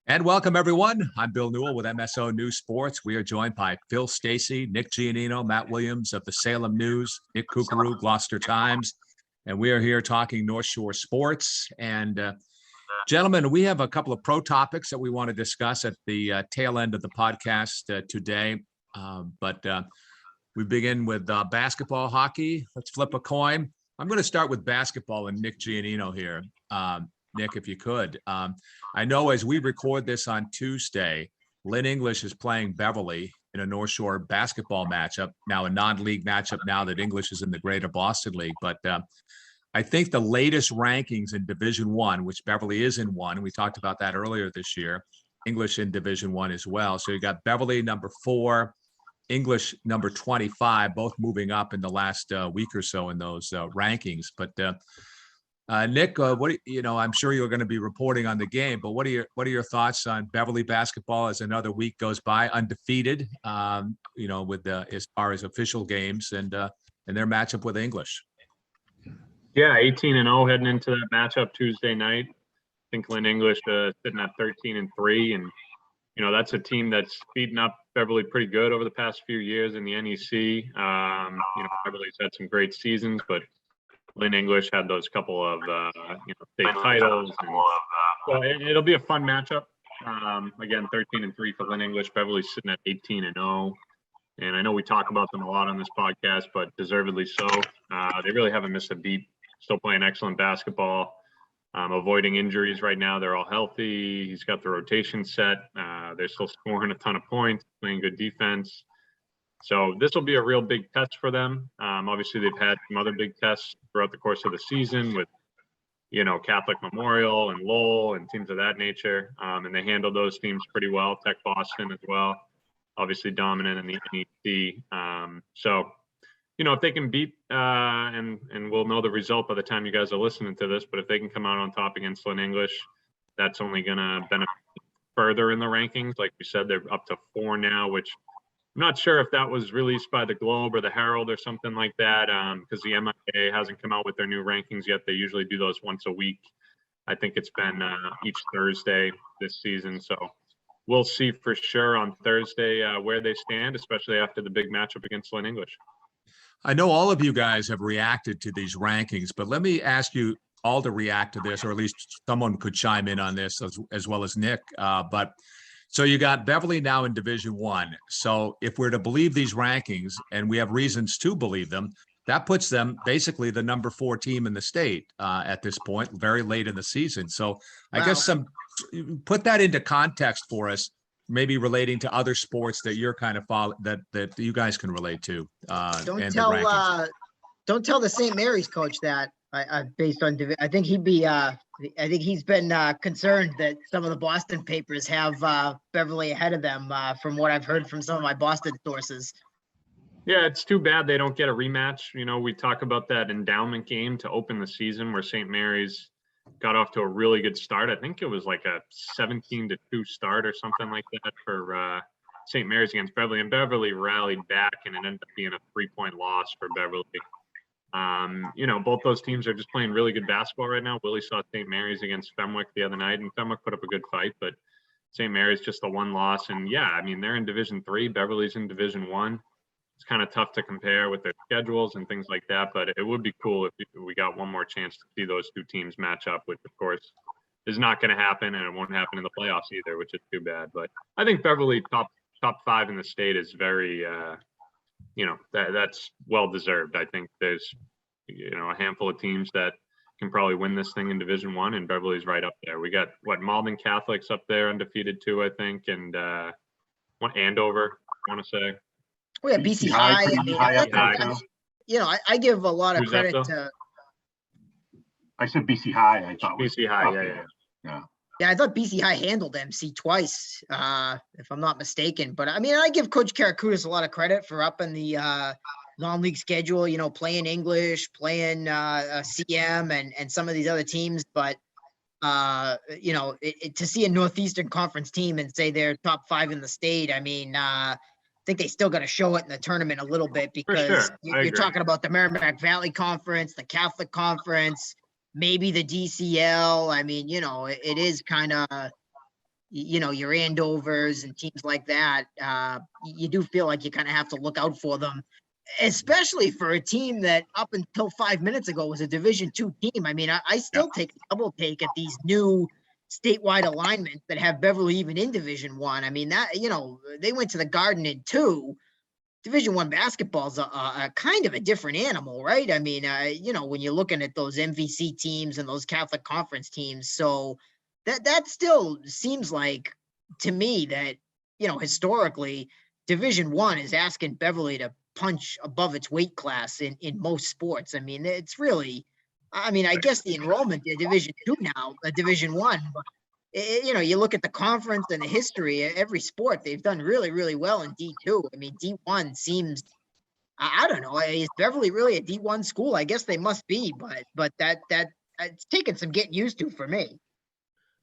And welcome, everyone. I'm Bill Newell with MSO News Sports. We are joined by Phil Stacey, Nick Giannino, Matt Williams of the Salem News, Nick Kukuru, Gloucester Times. And we are here talking North Shore sports. And gentlemen, we have a couple of pro topics that we want to discuss at the tail end of the podcast today. But we begin with basketball, hockey. Let's flip a coin. I'm going to start with basketball and Nick Giannino here. Nick, if you could. I know as we record this on Tuesday, Lynn English is playing Beverly in a North Shore basketball matchup, now a non-league matchup now that English is in the Greater Boston League. But I think the latest rankings in Division I, which Beverly is in one, we talked about that earlier this year, English in Division I as well. So you got Beverly number 4, English number 25, both moving up in the last week or so in those rankings. But Nick, I'm sure you're going to be reporting on the game, but what are your thoughts on Beverly basketball as another week goes by, undefeated, with as far as official games and their matchup with English? Yeah, 18-0 heading into that matchup Tuesday night. I think Lynn English sitting at 13-3, and that's a team that's beaten up Beverly pretty good over the past few years in the NEC. Beverly's had some great seasons, but Lynn English had those couple of state titles, so it'll be a fun matchup. Again, 13-3 for Lynn English. Beverly's sitting at 18-0, and I know we talk about them a lot on this podcast, but deservedly so. They really haven't missed a beat. Still playing excellent basketball, avoiding injuries right now. They're all healthy. He's got the rotation set. They're still scoring a ton of points, playing good defense. So this will be a real big test for them. Obviously, they've had some other big tests throughout the course of the season with, Catholic Memorial and Lowell and teams of that nature. And they handled those teams pretty well. Tech Boston as well, obviously dominant in the NEC. So, if they can beat, and we'll know the result by the time you guys are listening to this, but if they can come out on top against Lynn English, that's only going to benefit further in the rankings. Like we said, they're up to 4 now, which I'm not sure if that was released by the Globe or the Herald or something like that, because the MIA hasn't come out with their new rankings yet. They usually do those once a week. I think it's been each Thursday this season. So we'll see for sure on Thursday where they stand, especially after the big matchup against Lynn English. I know all of you guys have reacted to these rankings, but let me ask you all to react to this, or at least someone could chime in on this as well as Nick. So you got Beverly now in Division I. So if we're to believe these rankings, and we have reasons to believe them, that puts them basically the number 4 team in the state at this point, very late in the season. So I guess put that into context for us, maybe relating to other sports that you're kind of that you guys can relate to. Don't tell the St. Mary's coach that. Based on, I think he's been concerned that some of the Boston papers have Beverly ahead of them, from what I've heard from some of my Boston sources. Yeah, it's too bad they don't get a rematch. We talk about that endowment game to open the season where St. Mary's got off to a really good start. I think it was like a 17-2 start or something like that for St. Mary's against Beverly, and Beverly rallied back, and it ended up being a 3-point loss for Beverly. Both those teams are just playing really good basketball right now. Willie saw St. Mary's against Fenwick the other night, and Fenwick put up a good fight, but St. Mary's just a 1 loss. And yeah, they're in Division III. Beverly's in Division I. It's kind of tough to compare with their schedules and things like that, but it would be cool if we got one more chance to see those 2 teams match up, which of course is not going to happen, and it won't happen in the playoffs either, which is too bad. But I think Beverly top 5 in the state is very, that's well deserved. I think there's, a handful of teams that can probably win this thing in Division I, and Beverly's right up there. We got Malden Catholics up there undefeated too, I think, and Andover, I want to say. Oh yeah, BC High. I give a lot of credit to. I said BC High. I thought BC High. Yeah. Yeah, I thought BC High handled MC twice, if I'm not mistaken. But I give Coach Karakutis a lot of credit for upping the non-league schedule. Playing English, playing CM, and some of these other teams. But to see a Northeastern Conference team and say they're top 5 in the state, I think they still got to show it in the tournament a little bit, because you're talking about the Merrimack Valley Conference, the Catholic Conference, maybe the DCL. It is kind of, your Andovers and teams like that, you do feel like you kind of have to look out for them, especially for a team that up until 5 minutes ago was a Division II team. I mean, I still take a double take at these new statewide alignments that have Beverly even in Division I. I mean, that, they went to the Garden in 2. Division I basketball's a kind of a different animal, right? I mean, when you're looking at those MVC teams and those Catholic Conference teams, so that still seems like to me that, historically, Division I is asking Beverly to punch above its weight class in most sports. I mean, it's really, I guess the enrollment in Division II now, Division I, but you look at the conference and the history, every sport, they've done really, really well in D2. I mean, D1 seems, I don't know, is Beverly really a D1 school? I guess they must be, but that it's taken some getting used to for me.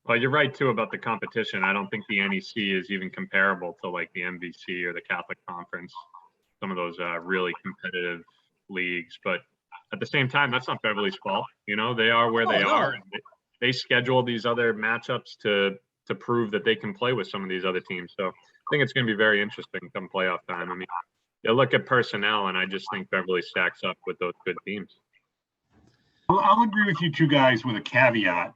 Well, you're right too about the competition. I don't think the NEC is even comparable to like the MVC or the Catholic Conference, some of those really competitive leagues. But at the same time, that's not Beverly's fault. They are where they are. And they schedule these other matchups to prove that they can play with some of these other teams. So I think it's going to be very interesting come playoff time. I mean, you look at personnel, and I just think Beverly stacks up with those good teams. Well, I'll agree with you two guys with a caveat.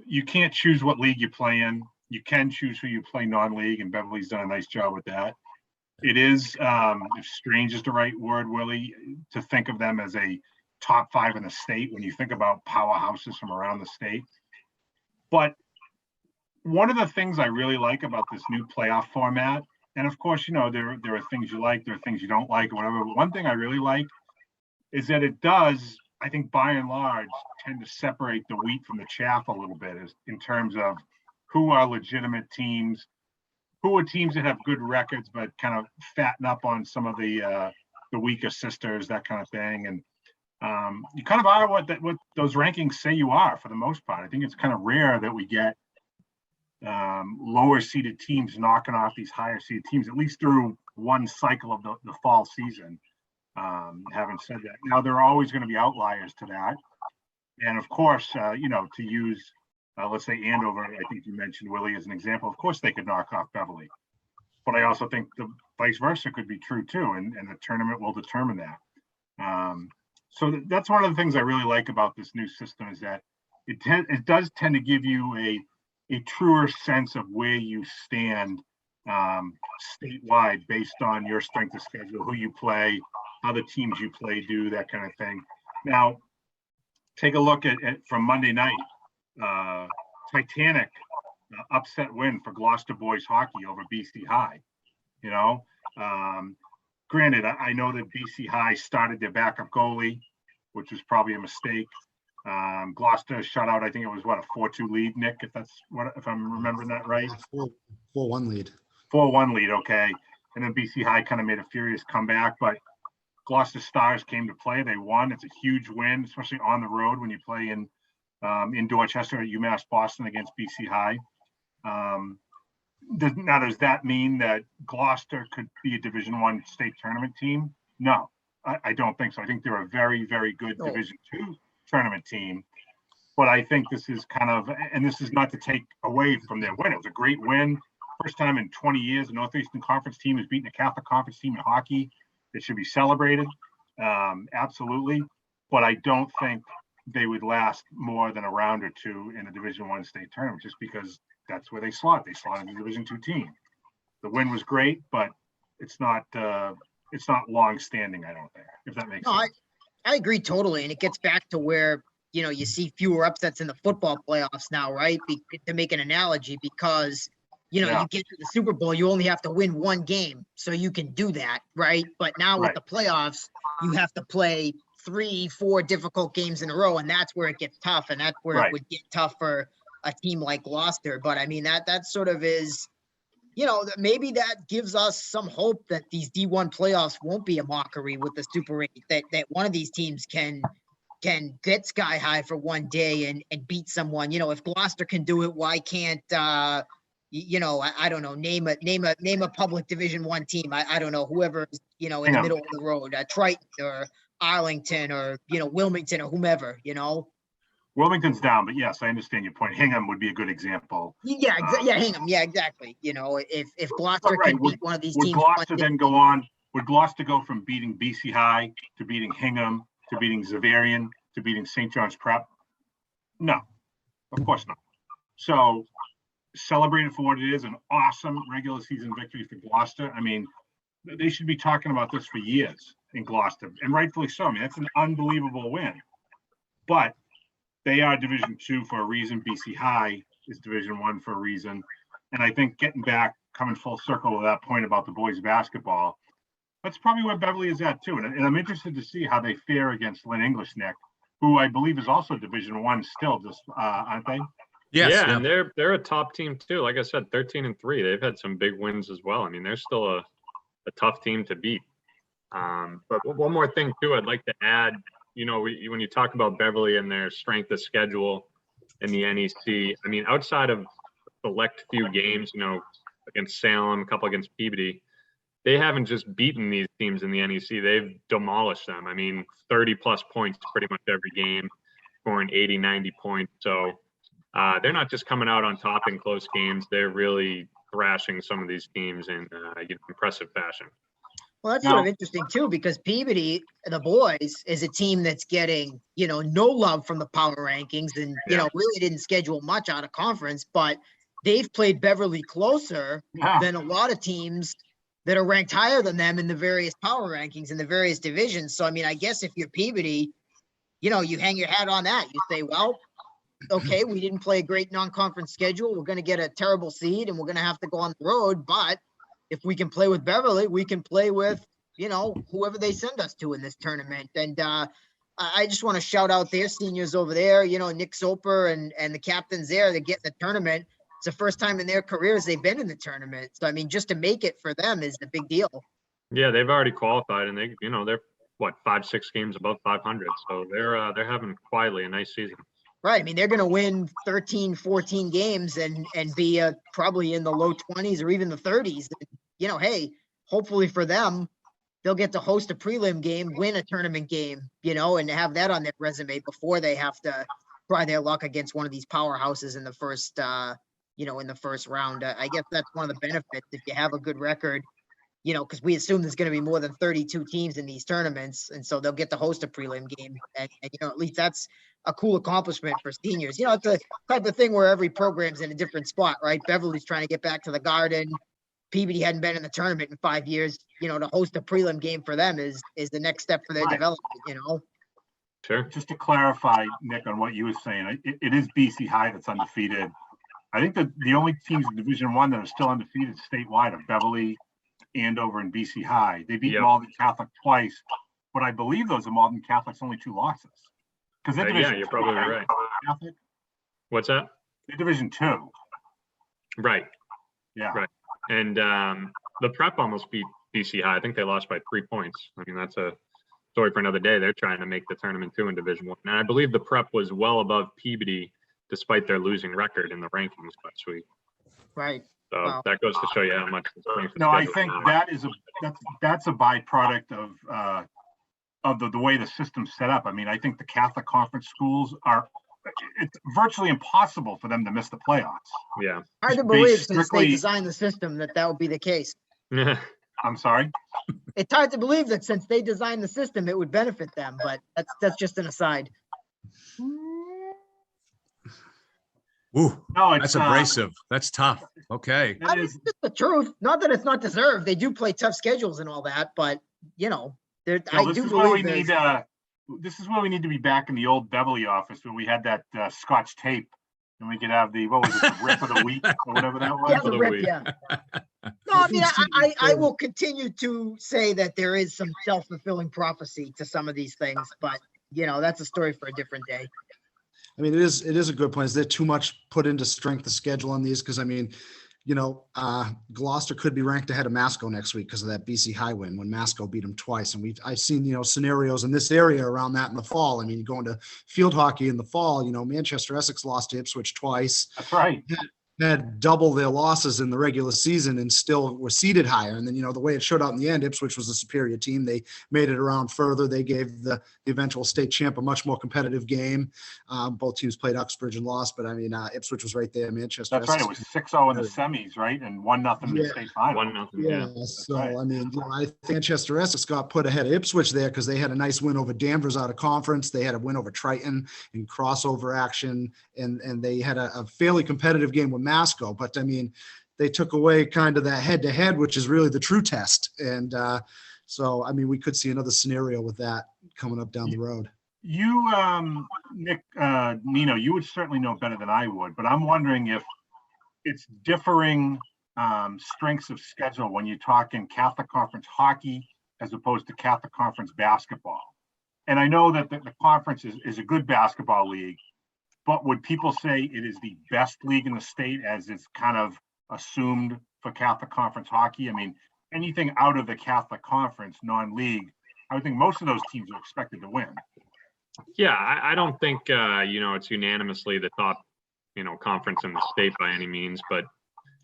You can't choose what league you play in. You can choose who you play non-league, and Beverly's done a nice job with that. It is, if strange is the right word, Willie, to think of them as a top 5 in the state when you think about powerhouses from around the state. But one of the things I really like about this new playoff format, and of course, there are things you like, there are things you don't like, or whatever. But one thing I really like is that it does, I think, by and large, tend to separate the wheat from the chaff a little bit in terms of who are legitimate teams, who are teams that have good records, but kind of fatten up on some of the weaker sisters, that kind of thing. And you kind of are what those rankings say you are for the most part. I think it's kind of rare that we get lower seeded teams knocking off these higher seeded teams, at least through one cycle of the fall season. Having said that, now there are always going to be outliers to that. And of course, to use, let's say Andover, I think you mentioned Willie as an example, of course they could knock off Beverly. But I also think the vice versa could be true too. And the tournament will determine that. So that's one of the things I really like about this new system is that it does tend to give you a truer sense of where you stand statewide based on your strength of schedule, who you play, how the teams you play do, that kind of thing. Now, take a look at from Monday night, Titanic upset win for Gloucester boys hockey over BC High. Granted, I know that BC High started their backup goalie, which was probably a mistake. Gloucester shut out, I think it was a 4-2 lead, Nick, if I'm remembering that right. 4-1 lead. 4-1 lead, okay. And then BC High kind of made a furious comeback, but Gloucester Stars came to play. They won. It's a huge win, especially on the road when you play in Dorchester at UMass Boston against BC High. Now, does that mean that Gloucester could be a Division I state tournament team? No, I don't think so. I think they're a very, very good Division II tournament team. But I think this is and this is not to take away from their win. It was a great win. First time in 20 years, a Northeastern Conference team has beaten a Catholic Conference team in hockey. It should be celebrated, absolutely. But I don't think they would last more than a round or two in a Division I state tournament, just because that's where they slot. They slot in a Division II team. The win was great, but it's not long standing, I don't think, if that makes sense. I agree totally. And it gets back to where, you see fewer upsets in the football playoffs now, right? To make an analogy, because you get to the Super Bowl, you only have to win one game, so you can do that, right? But now with the playoffs, you have to play 3-4 difficult games in a row, and that's where it gets tough, and that's where it would get tough for a team like Gloucester. But I mean, that sort of is, maybe that gives us some hope that these D1 playoffs won't be a mockery with the Super 8, that one of these teams can get sky high for one day and beat someone. If Gloucester can do it, why can't I don't know, name a public Division I team. I don't know, whoever, in the middle of the road, Triton or Arlington or, Wilmington or whomever, Wilmington's down, but yes, I understand your point. Hingham would be a good example. Yeah, yeah, Hingham. Yeah, exactly. You know, if Gloucester Right, can beat one of these would teams, Gloucester then go on? Would Gloucester go from beating BC High to beating Hingham to beating Xaverian to beating St. John's Prep? No, of course not. So celebrate it for what it is, an awesome regular season victory for Gloucester. I mean, they should be talking about this for years in Gloucester, and rightfully so. I mean, that's an unbelievable win. But they are Division II for a reason. BC High is Division I for a reason. And I think getting back, coming full circle to that point about the boys basketball, that's probably where Beverly is at too. And I'm interested to see how they fare against Lynn English, Nick, who I believe is also Division I still, just aren't they? Yes, yeah, and they're a top team too. Like I said, 13-3. They've had some big wins as well. I mean, they're still a tough team to beat. But one more thing too, I'd like to add. You know, when you talk about Beverly and their strength of schedule in the NEC, I mean, outside of select few games, you know, against Salem, a couple against Peabody, they haven't just beaten these teams in the NEC. They've demolished them. I mean, 30 plus points pretty much every game, scoring 80, 90 points. So they're not just coming out on top in close games. They're really thrashing some of these teams in impressive fashion. Well, that's sort of interesting too, because Peabody, the boys, is a team that's getting, you know, no love from the power rankings and, you know, really didn't schedule much out of conference, but they've played Beverly closer than a lot of teams that are ranked higher than them in the various power rankings in the various divisions. So, I mean, I guess if you're Peabody, you know, you hang your hat on that. You say, well, okay, we didn't play a great non-conference schedule. We're going to get a terrible seed and we're going to have to go on the road, but if we can play with Beverly, we can play with, you know, whoever they send us to in this tournament. And I just want to shout out their seniors over there, you know, Nick Soper and the captains there that get in the tournament. It's the first time in their careers they've been in the tournament. So, I mean, just to make it for them is a big deal. Yeah, they've already qualified and they, you know, they're what, 5-6 games above 500. So they're having quietly a nice season. Right. I mean, they're going to win 13, 14 games and be probably in the low 20s or even the 30s. You know, hey, hopefully for them, they'll get to host a prelim game, win a tournament game, you know, and have that on their resume before they have to try their luck against one of these powerhouses in the first, you know, in the first round. I guess that's one of the benefits if you have a good record, you know, because we assume there's going to be more than 32 teams in these tournaments. And so they'll get to host a prelim game. And you know, at least that's a cool accomplishment for seniors. You know, it's a type of thing where every program's in a different spot, right? Beverly's trying to get back to the Garden. Peabody hadn't been in the tournament in 5 years. You know, to host a prelim game for them is the next step for their development, you know? Sure. Just to clarify, Nick, on what you were saying, it is BC High that's undefeated. I think that the only teams in Division I that are still undefeated statewide are Beverly, Andover, and BC High. They beat Malden Catholic twice, but I believe those are Malden Catholic's only 2 losses. Because they're Division you're probably right. Catholic. What's that? They're Division II. Right. Yeah. Right. And the Prep almost beat BC High. I think they lost by 3 points. I mean, that's a story for another day. They're trying to make the tournament too in Division I. And I believe the Prep was well above Peabody despite their losing record in the rankings last week. Right. So that goes to show you how much. No, I think that's a byproduct of the way the system's set up. I mean, I think the Catholic conference schools it's virtually impossible for them to miss the playoffs. Yeah. Hard to believe since they designed the system that would be the case. I'm sorry? It's hard to believe that since they designed the system, it would benefit them, but that's just an aside. Ooh, no, that's abrasive. That's tough. Okay. I mean, it's just the truth. Not that it's not deserved. They do play tough schedules and all that, but you know, I do believe this is where we need to be back in the old Beverly office where we had that Scotch tape and we could have the rip of the week or whatever that was. Yeah, the rip, yeah. No, I mean, I will continue to say that there is some self-fulfilling prophecy to some of these things, but you know, that's a story for a different day. I mean, it is a good point. Is there too much put into strength of schedule on these? Because I mean, you know, Gloucester could be ranked ahead of Masco next week because of that BC High win when Masco beat them twice. And I've seen, you know, scenarios in this area around that in the fall. I mean, going to field hockey in the fall, you know, Manchester Essex lost to Ipswich twice. That's right. had double their losses in the regular season and still were seeded higher. And then, the way it showed out in the end, Ipswich was a superior team. They made it around further. They gave the eventual state champ a much more competitive game. Both teams played Uxbridge and lost, but Ipswich was right there. Manchester. That's right. It was 6-0 in the semis, right? And 1-0 in the state final. 1-0. Yeah. So, right. I think Manchester Essex got put ahead of Ipswich there because they had a nice win over Danvers out of conference. They had a win over Triton in crossover action, and they had a fairly competitive game with Masco. But they took away kind of that head-to-head, which is really the true test. And so, we could see another scenario with that coming up down the road. You, Nick, Nino, you would certainly know better than I would, but I'm wondering if it's differing strengths of schedule when you're talking Catholic Conference hockey as opposed to Catholic Conference basketball. And I know that the conference is a good basketball league, but would people say it is the best league in the state as it's kind of assumed for Catholic Conference hockey? Anything out of the Catholic Conference non-league, I would think most of those teams are expected to win. Yeah, I don't think, it's unanimously the top, conference in the state by any means, but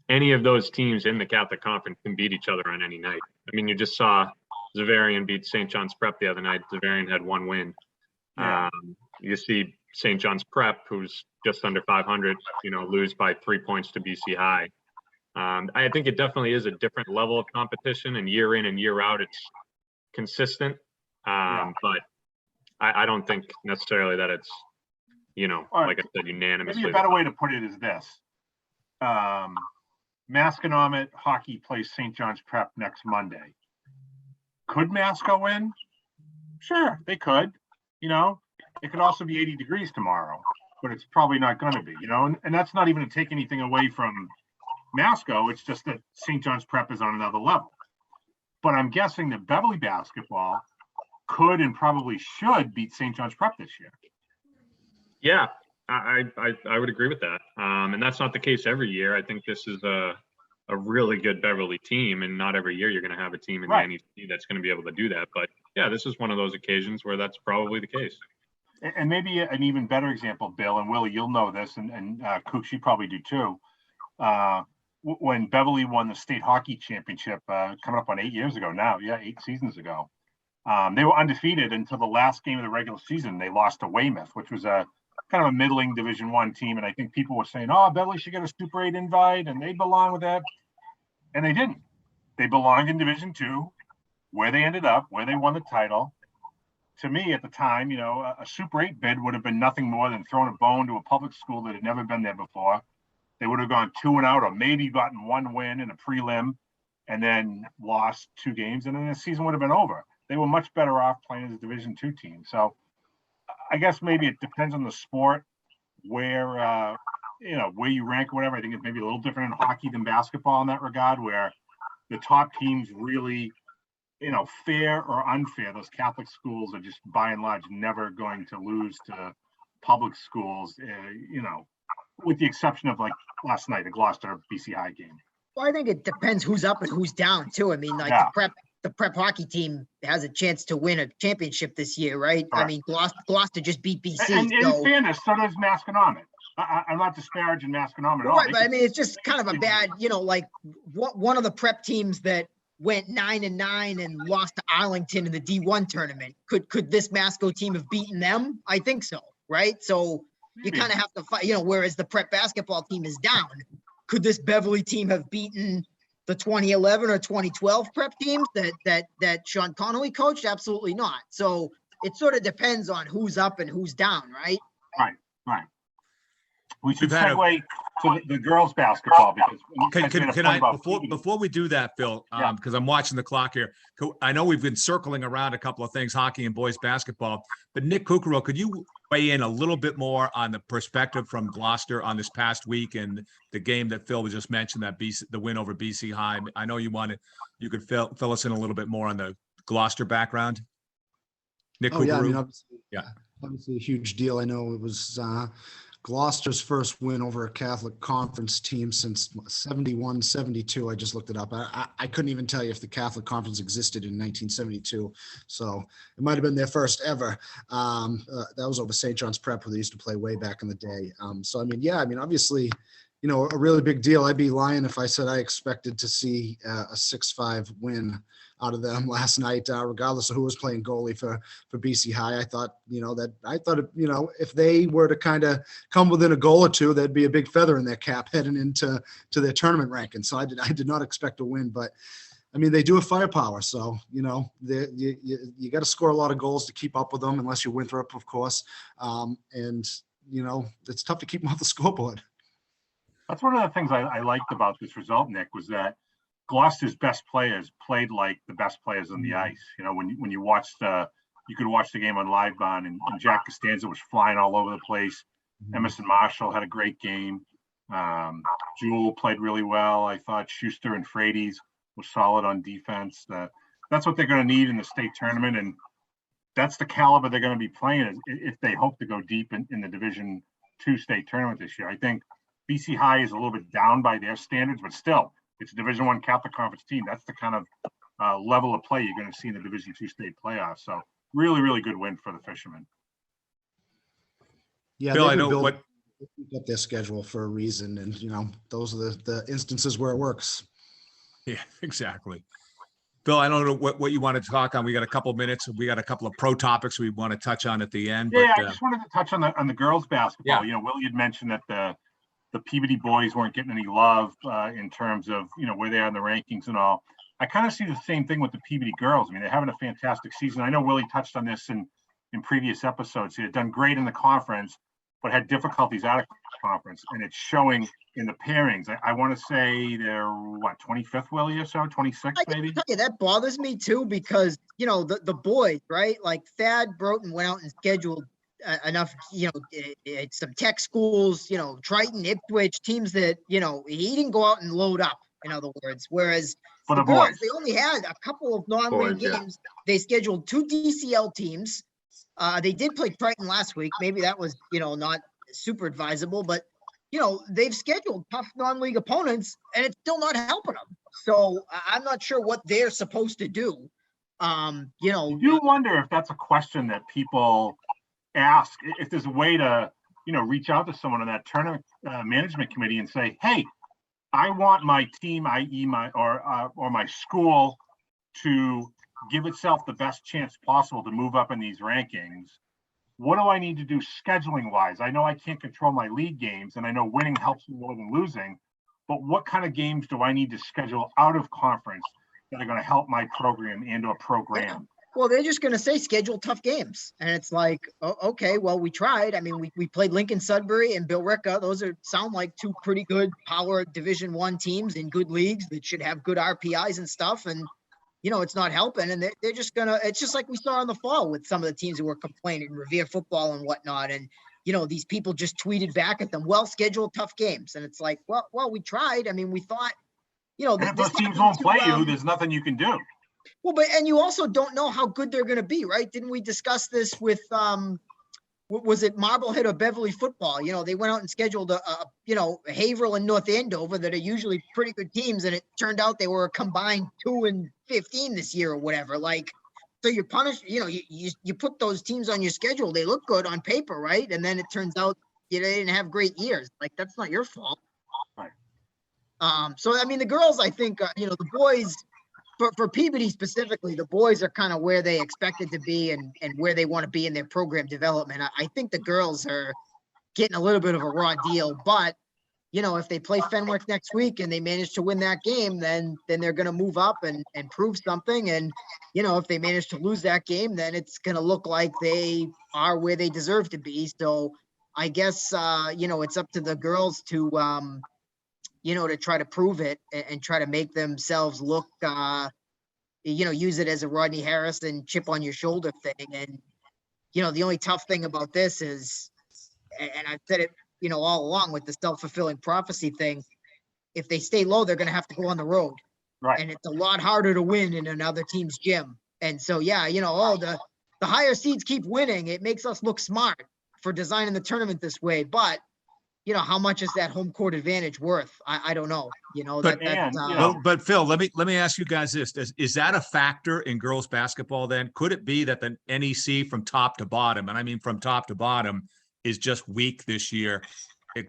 any of those teams in the Catholic Conference can beat each other on any night. You just saw Xaverian beat St. John's Prep the other night. Xaverian had one win. Yeah. You see St. John's Prep, who's just under 500, lose by 3 points to BC High. I think it definitely is a different level of competition, and year in and year out, it's consistent. But I don't think necessarily that it's, like I said, unanimously. Maybe a better way to put it is this. Masconomet hockey plays St. John's Prep next Monday. Could Masco win? Sure, they could. It could also be 80 degrees tomorrow, but it's probably not going to be, and that's not even to take anything away from Masco. It's just that St. John's Prep is on another level. But I'm guessing that Beverly basketball could and probably should beat St. John's Prep this year. Yeah, I would agree with that. And that's not the case every year. I think this is a really good Beverly team, and not every year you're going to have a team in the NEC that's going to be able to do that. But yeah, this is one of those occasions where that's probably the case. And maybe an even better example, Bill and Willie, you'll know this, and Kooks, you probably do too. When Beverly won the state hockey championship, coming up on 8 years ago now, 8 seasons ago, they were undefeated until the last game of the regular season. They lost to Weymouth, which was a kind of a middling Division I team. And I think people were saying, oh, Beverly should get a Super 8 invite and they belong with that. And they didn't. They belonged in Division II, where they ended up, where they won the title. To me at the time, a Super 8 bid would have been nothing more than throwing a bone to a public school that had never been there before. They would have gone 2-out or maybe gotten one win in a prelim and then lost 2 games. And then the season would have been over. They were much better off playing as a Division II team. So I guess maybe it depends on the sport, where where you rank or whatever. I think it's maybe a little different in hockey than basketball in that regard, where the top teams really, fair or unfair, those Catholic schools are just by and large never going to lose to public schools, with the exception of like last night, the Gloucester BC High game. Well, I think it depends who's up and who's down too. The prep hockey team has a chance to win a championship this year, right? Correct. Gloucester just beat BC. And in fairness, so does Masconomet. I'm not disparaging Masconomet at all. Right, but it's just kind of a bad, one of the prep teams that went 9-9 and lost to Arlington in the D1 tournament. Could this Masco team have beaten them? I think so, right? So you kind of have to fight, whereas the prep basketball team is down. Could this Beverly team have beaten the 2011 or 2012 prep teams that Sean Connolly coached? Absolutely not. So it sort of depends on who's up and who's down, right? Right. We should segue to the girls basketball because can I before we do that, Phil, because I'm watching the clock here. I know we've been circling around a couple of things, hockey and boys basketball, but Nick Kukero, could you weigh in a little bit more on the perspective from Gloucester on this past week and the game that Phil was just mentioned, that the win over BC High? I know you could fill us in a little bit more on the Gloucester background. Nick Kukero. Obviously a huge deal. I know it was Gloucester's first win over a Catholic Conference team since 71-72. I just looked it up. I couldn't even tell you if the Catholic Conference existed in 1972. So it might have been their first ever. That was over St. John's Prep, where they used to play way back in the day. Obviously, a really big deal. I'd be lying if I said I expected to see a 6-5 win out of them last night, regardless of who was playing goalie for BC High. I thought, if they were to kind of come within a goal or two, there'd be a big feather in their cap heading into their tournament ranking. So I did not expect a win, but I mean, they do have firepower. So, you got to score a lot of goals to keep up with them, unless you're Winthrop, of course. It's tough to keep them off the scoreboard. That's one of the things I liked about this result, Nick, was that Gloucester's best players played like the best players on the ice. When you watched you could watch the game on Livebond, and Jack Costanza was flying all over the place. Emerson Marshall had a great game. Jewel played really well. I thought Schuster and Frades were solid on defense. That's what they're going to need in the state tournament, and that's the caliber they're going to be playing if they hope to go deep in the Division II state tournament this year. I think BC High is a little bit down by their standards, but still, it's a Division I Catholic Conference team. That's the kind of level of play you're going to see in the Division II state playoffs. So really, really good win for the Fishermen. Yeah, Bill, they I know build what up their schedule for a reason, and those are the instances where it works. Yeah, exactly. Bill, I don't know what you want to talk on. We got a couple minutes. We got a couple of pro topics we want to touch on at the end. Yeah, but, I just wanted to touch on the girls basketball. Willie had mentioned that the Peabody boys weren't getting any love in terms of where they are in the rankings and all. I kind of see the same thing with the Peabody girls. I mean, they're having a fantastic season. I know Willie touched on this in previous episodes. He had done great in the conference, but had difficulties out of conference, and it's showing in the pairings. I want to say they're 25th, Willie, or so, 26th maybe. Yeah, that bothers me too, because the boys, right? Like Thad Broughton went out and scheduled enough, some tech schools, Triton, Ipswich, teams that he didn't go out and load up. In other words, whereas for the boys, girls, they only had a couple of non-league games. They scheduled 2 DCL teams. They did play Triton last week. Maybe that was, not super advisable, but, they've scheduled tough non-league opponents, and it's still not helping them. So I'm not sure what they're supposed to do. You wonder if that's a question that people ask, if there's a way to, reach out to someone on that tournament management committee and say, hey, I want my team, i.e. my school, to give itself the best chance possible to move up in these rankings. What do I need to do scheduling wise? I know I can't control my league games, and I know winning helps me more than losing, but what kind of games do I need to schedule out of conference that are going to help my program and or program? Well, they're just going to say schedule tough games. And it's like, okay, well, we tried. I mean, we played Lincoln Sudbury and Billerica. Those sound like 2 pretty good power Division I teams in good leagues that should have good RPIs and stuff. And, it's not helping. And they're just going to, it's just like we saw in the fall with some of the teams who were complaining, Revere football and whatnot. And, these people just tweeted back at them, well, schedule tough games. And it's like, well, we tried. I mean, we thought, if those teams won't play you, there's nothing you can do. Well, and you also don't know how good they're going to be, right? Didn't we discuss this with, was it Marblehead or Beverly football? They went out and scheduled Haverhill and North Andover that are usually pretty good teams, and it turned out they were a combined 2-15 this year or whatever. Like, so you're punished. You put those teams on your schedule; they look good on paper, right? And then it turns out they didn't have great years. Like, that's not your fault. Right. So I mean, the girls, I think, the boys. For Peabody specifically, the boys are kind of where they expected to be and where they want to be in their program development. I think the girls are getting a little bit of a raw deal, but if they play Fenwick next week and they manage to win that game, then they're going to move up and prove something. And, if they manage to lose that game, then it's going to look like they are where they deserve to be. So I guess, it's up to the girls to, to try to prove it and try to make themselves look, use it as a Rodney Harrison chip on your shoulder thing. And, the only tough thing about this is, and I've said it, all along with the self-fulfilling prophecy thing, if they stay low, they're going to have to go on the road. Right. And it's a lot harder to win in another team's gym. And so, the higher seeds keep winning. It makes us look smart for designing the tournament this way. But, how much is that home court advantage worth? I don't know. But Phil, let me ask you guys this: is that a factor in girls basketball? Then could it be that the NEC from top to bottom, and I mean from top to bottom, is just weak this year,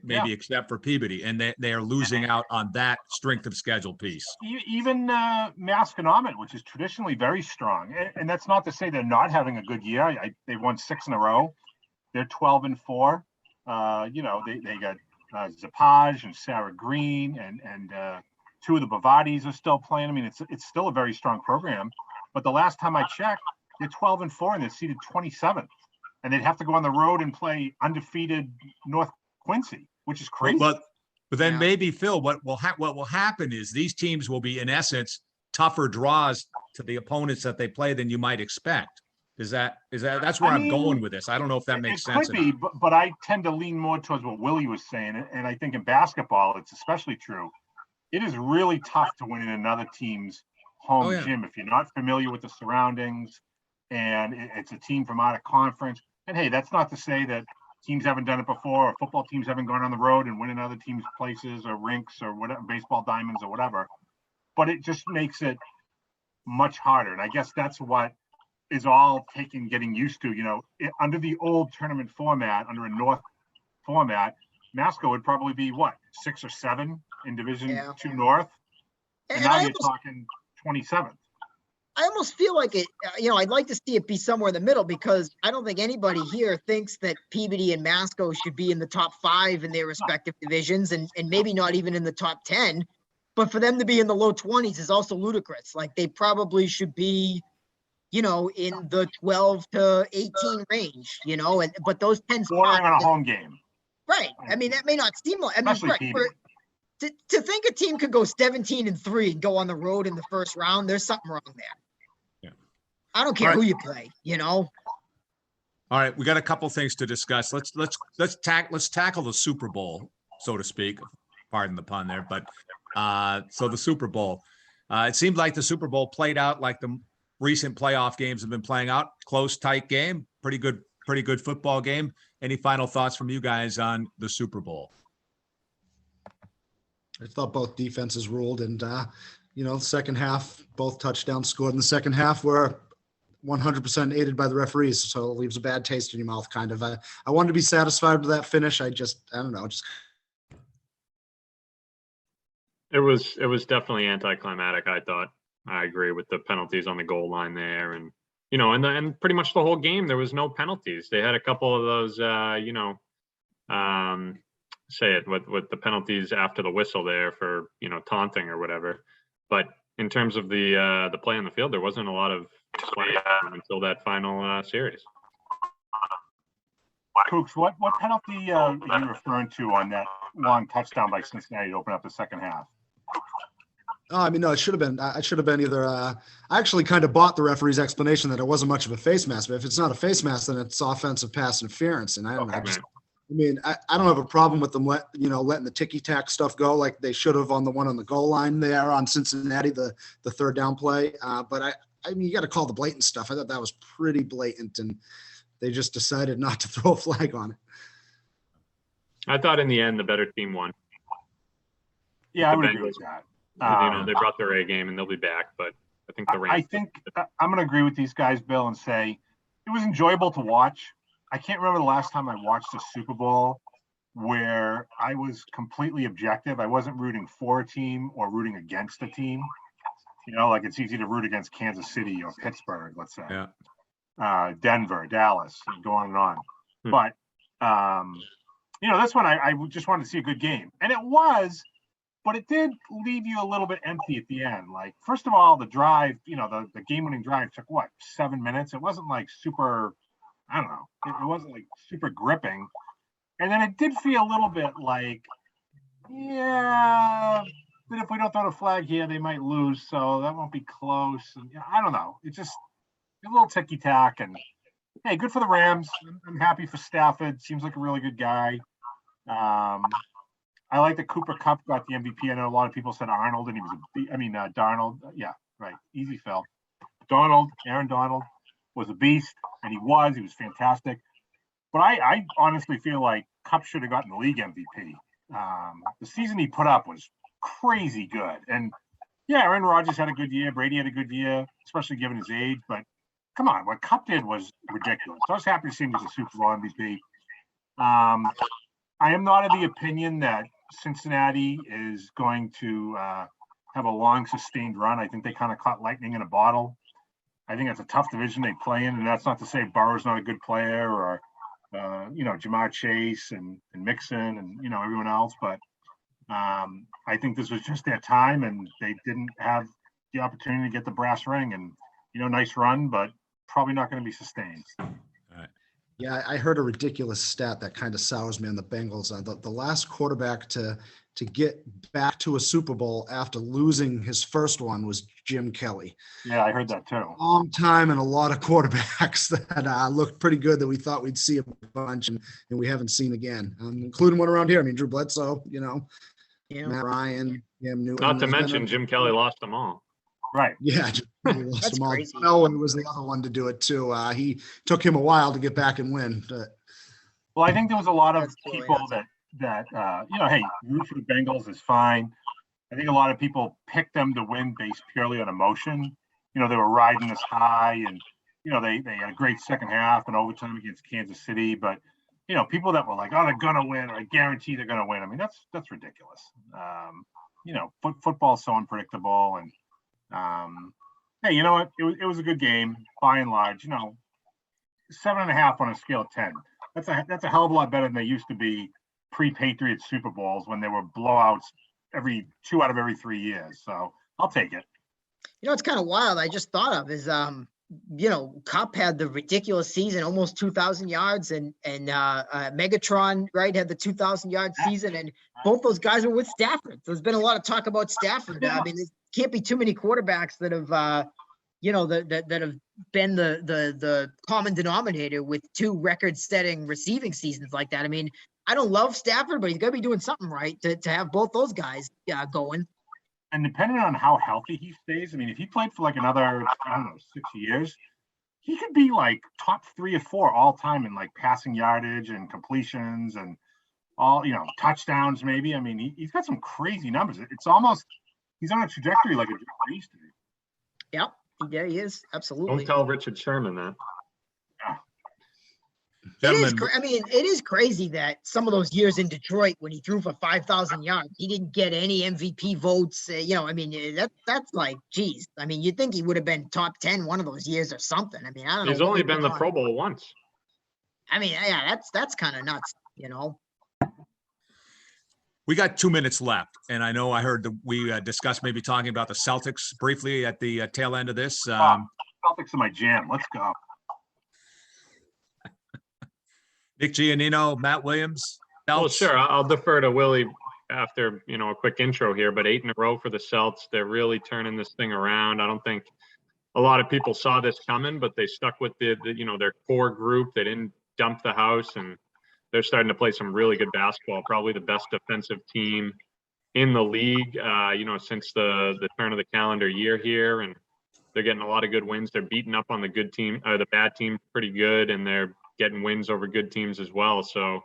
maybe except for Peabody, and they are losing out on that strength of schedule piece. Even Masconomet, which is traditionally very strong, and that's not to say they're not having a good year. They won 6 in a row. They're 12-4. They got Zapage and Sarah Green, and 2 of the Bavardis are still playing. I mean, it's still a very strong program. But the last time I checked, they're 12-4 and they're seeded 27th, and they'd have to go on the road and play undefeated North Quincy, which is crazy. But then maybe, Phil, what will happen is these teams will be, in essence, tougher draws to the opponents that they play than you might expect. That's where I'm going with this. I don't know if that makes sense. It could be, but I tend to lean more towards what Willie was saying, and I think in basketball it's especially true. It is really tough to win in another team's home gym if you're not familiar with the surroundings, and it's a team from out of conference. And hey, that's not to say that teams haven't done it before, or football teams haven't gone on the road and win in other teams' places or rinks or whatever, baseball diamonds or whatever. But it just makes it much harder. And I guess that's what is all getting used to. Under the old tournament format, under a North format, Masco would probably be 6 or 7 in Division 2 North. And now you're talking 27th. I almost feel like it, I'd like to see it be somewhere in the middle, because I don't think anybody here thinks that Peabody and Masco should be in the top 5 in their respective divisions, and maybe not even in the top 10. But for them to be in the low 20s is also ludicrous. Like, they probably should be, in the 12 to 18 range, but those 10 bordering on a home game. Right. I mean, that may not seem like, to think a team could go 17-3 and go on the road in the first round, there's something wrong there. Yeah. I don't care who you play, All right, we got a couple things to discuss. Let's tackle the Super Bowl, so to speak. Pardon the pun there, but so the Super Bowl. It seemed like the Super Bowl played out like the recent playoff games have been playing out. Close, tight game, pretty good football game. Any final thoughts from you guys on the Super Bowl? I thought both defenses ruled, and the second half, both touchdowns scored in the second half were 100% aided by the referees, so it leaves a bad taste in your mouth, kind of. I wanted to be satisfied with that finish. I don't know. It was definitely anticlimactic, I thought. I agree with the penalties on the goal line there, and and pretty much the whole game there was no penalties. They had a couple of those, with the penalties after the whistle there for taunting or whatever. But in terms of the play on the field, there wasn't a lot of play until that final series. Cooks, what penalty are you referring to on that long touchdown by Cincinnati to open up the second half? Oh, I mean, no, it should have been. I should have been either. I actually kind of bought the referee's explanation that it wasn't much of a face mask, but if it's not a face mask, then it's offensive pass interference. And I don't know. I don't have a problem with them letting the ticky-tack stuff go like they should have on the one on the goal line there on Cincinnati, the third down play. But I mean, you got to call the blatant stuff. I thought that was pretty blatant, and they just decided not to throw a flag on it. I thought in the end the better team won. Yeah, I would agree with that. They brought their A game and they'll be back, but I think the Rams. I think I'm going to agree with these guys, Bill, and say it was enjoyable to watch. I can't remember the last time I watched a Super Bowl where I was completely objective. I wasn't rooting for a team or rooting against a team. Like it's easy to root against Kansas City or Pittsburgh, let's say. Yeah. Denver, Dallas, and go on and on. But this one I just wanted to see a good game, and it was. But it did leave you a little bit empty at the end. Like, first of all, the drive, the game-winning drive took 7 minutes? It wasn't like super, I don't know. It wasn't like super gripping. And then it did feel a little bit like, but if we don't throw the flag here, they might lose. So that won't be close. And I don't know. It's just a little ticky-tack. And hey, good for the Rams. I'm happy for Stafford. Seems like a really good guy. I like that Cooper Kupp got the MVP. I know a lot of people said Arnold, and he was Darnold. Yeah, right. Easy, Phil. Aaron Donald was a beast, and he was fantastic. But I honestly feel like Kupp should have gotten the league MVP. The season he put up was crazy good. And yeah, Aaron Rodgers had a good year. Brady had a good year, especially given his age. But come on, what Kupp did was ridiculous. So I was happy to see him as a Super Bowl MVP. I am not of the opinion that Cincinnati is going to have a long sustained run. I think they kind of caught lightning in a bottle. I think it's a tough division they play in, and that's not to say Burrow's not a good player, or Jamar Chase and Mixon and everyone else, but I think this was just their time, and they didn't have the opportunity to get the brass ring. And nice run, but probably not going to be sustained. Yeah, I heard a ridiculous stat that kind of sours me on the Bengals. The last quarterback to get back to a Super Bowl after losing his first one was Jim Kelly. Yeah, I heard that too. Long time, and a lot of quarterbacks that looked pretty good that we thought we'd see a bunch, and we haven't seen again, including one around here. I mean, Drew Bledsoe, Matt Ryan, Cam Newton. Not to mention Jim Kelly lost them all. Right. Yeah, That's crazy. Owen was the other one to do it too. He took him a while to get back and win. Well, I think there was a lot of That's totally people that hey, root for the Bengals is fine. I think a lot of people picked them to win based purely on emotion. They were riding this high, and they had a great second half and overtime against Kansas City. But people that were like, oh, they're gonna win, or I guarantee they're gonna win. I mean, that's ridiculous. Football's so unpredictable, and hey, you know what? It was a good game by and large. 7.5 on a scale of 10. That's a hell of a lot better than they used to be pre-Patriots Super Bowls, when there were blowouts every 2 out of every 3 years. So I'll take it. It's kind of wild. I just thought of is Cup had the ridiculous season, almost 2,000 yards, and Megatron, right, had the 2,000-yard season, and both those guys were with Stafford. There's been a lot of talk about Stafford. I mean, there can't be too many quarterbacks that have that have been the common denominator with 2 record-setting receiving seasons like that. I mean, I don't love Stafford, but he's got to be doing something right to have both those guys going. And depending on how healthy he stays, I mean, if he played for like another, 6 years, he could be like top 3 or 4 all time in like passing yardage and completions and all, touchdowns maybe. I mean, he's got some crazy numbers. It's almost, he's on a trajectory like a Drew Brees to me. Yep. Yeah, he is. Absolutely. Don't tell Richard Sherman that. It is crazy that some of those years in Detroit when he threw for 5,000 yards, he didn't get any MVP votes. That's like, geez. I mean, you'd think he would have been top 10 one of those years or something. I mean, I don't know. He's only been the Pro Bowl once. I mean, yeah, that's kind of nuts, We got 2 minutes left, and I know I heard we discussed maybe talking about the Celtics briefly at the tail end of this. Celtics are my jam. Let's go. Nick Giannino, Matt Williams. Well, sure. I'll defer to Willie after, a quick intro here, but 8 in a row for the Celts. They're really turning this thing around. I don't think a lot of people saw this coming, but they stuck with their core group. They didn't dump the house, and they're starting to play some really good basketball, probably the best defensive team in the league, since the turn of the calendar year here. And they're getting a lot of good wins. They're beating up on the good team, the bad team pretty good, and they're getting wins over good teams as well. So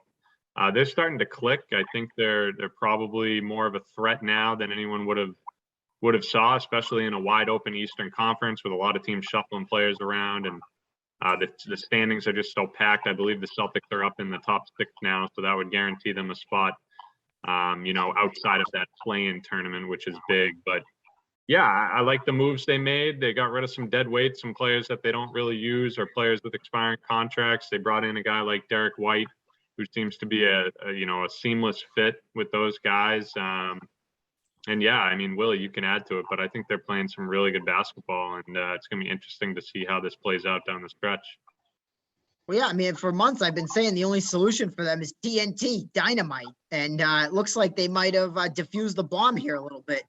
they're starting to click. I think they're probably more of a threat now than anyone would have saw, especially in a wide open Eastern Conference with a lot of teams shuffling players around, and the standings are just so packed. I believe the Celtics are up in the top 6 now, so that would guarantee them a spot, outside of that play-in tournament, which is big. But yeah, I like the moves they made. They got rid of some dead weight, some players that they don't really use, or players with expiring contracts. They brought in a guy like Derek White, who seems to be a seamless fit with those guys. And yeah, I mean, Willie, you can add to it, but I think they're playing some really good basketball, and it's going to be interesting to see how this plays out down the stretch. Well, yeah, I mean, for months I've been saying the only solution for them is TNT, dynamite, and it looks like they might have diffused the bomb here a little bit.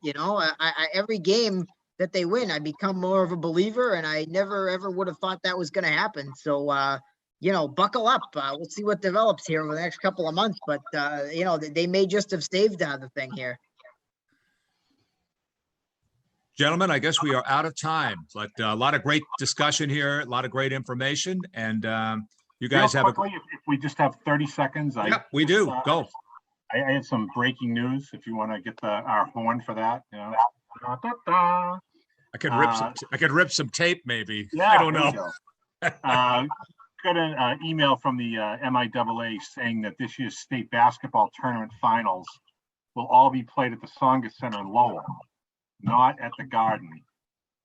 Every game that they win, I become more of a believer, and I never ever would have thought that was going to happen. So, buckle up. We'll see what develops here over the next couple of months, but they may just have saved the thing here. Gentlemen, I guess we are out of time, but a lot of great discussion here, a lot of great information, and you guys have if we just have 30 seconds. Yep, we do. Go. I had some breaking news. If you want to get our horn for that, I could rip some tape, maybe. Yeah, I don't know. got an email from the MIAA saying that this year's state basketball tournament finals will all be played at the Songa Center in Lowell, not at the Garden.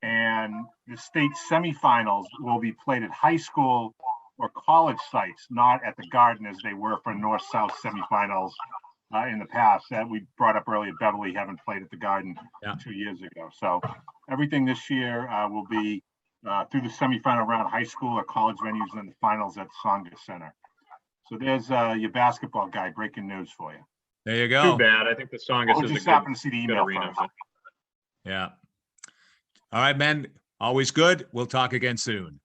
And the state semifinals will be played at high school or college sites, not at the Garden as they were for North-South semifinals in the past. That we brought up earlier, Beverly haven't played at the Garden 2 years ago. So everything this year will be through the semifinal round, high school or college venues, and the finals at Songa Center. So there's your basketball guy breaking news for you. There you Too go. bad. I think the Songus Oh, is a just good, happened to see the good email arena. first. Yeah. All right, men. Always good. We'll talk again soon.